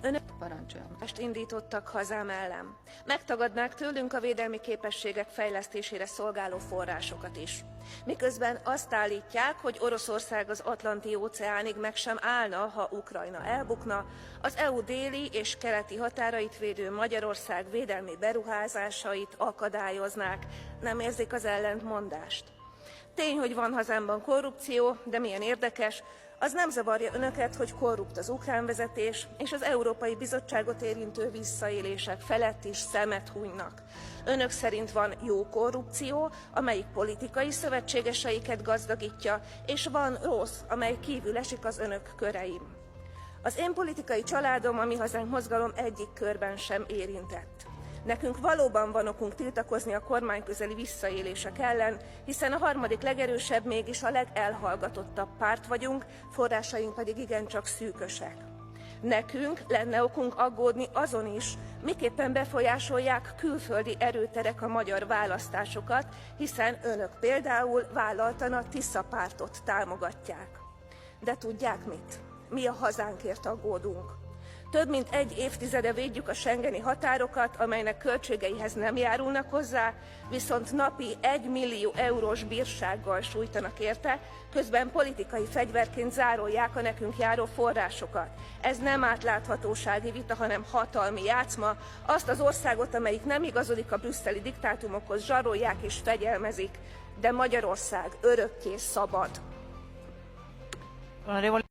Önök parancsoljamást indítottak hazám ellen. Megtagadnák tőlünk a védelmi képességek fejlesztésére szolgáló forrásokat is. Miközben azt állítják, hogy Oroszország az Atlanti-óceánig meg sem állna, ha Ukrajna elbukna, az EU déli és keleti határait védő Magyarország védelmi beruházásait akadályoznák. Nem érzik az ellentmondást? Tény, hogy van hazámban korrupció, de milyen érdekes, az nem zavarja önöket, hogy korrupt az ukrán vezetés, és az Európai Bizottságot érintő visszaélések felett is szemet hunynak. Önök szerint van jó korrupció, amelyik politikai szövetségeseiket gazdagítja, és van rossz, amely kívül esik az önök körein. Az én politikai családom a Mi Hazánk mozgalom egyik körben sem érintett. Nekünk valóban van okunk tiltakozni a kormányközeli visszaélések ellen, hiszen a harmadik legerősebb, mégis a legelhallgatottabb párt vagyunk, forrásaink pedig igencsak szűkösek. Nekünk lenne okunk aggódni azon is, miképpen befolyásolják külföldi erőterek a magyar választásokat, hiszen önök például vállaltan a Tisza pártot támogatják. De tudják mit? Mi a hazánkért aggódunk. Több mint egy évtizede védjük a schengeni határokat, amelynek költségeihez nem járulnak hozzá, viszont napi 1 millió eurós bírsággal sújtanak érte, közben politikai fegyverként zárolják a nekünk járó forrásokat. Ez nem átláthatósági vita, hanem hatalmi játszma. Azt az országot, amelyik nem igazodik a brüsszeli diktátumokhoz, zsarolják és fegyelmezik, de Magyarország örökké szabad.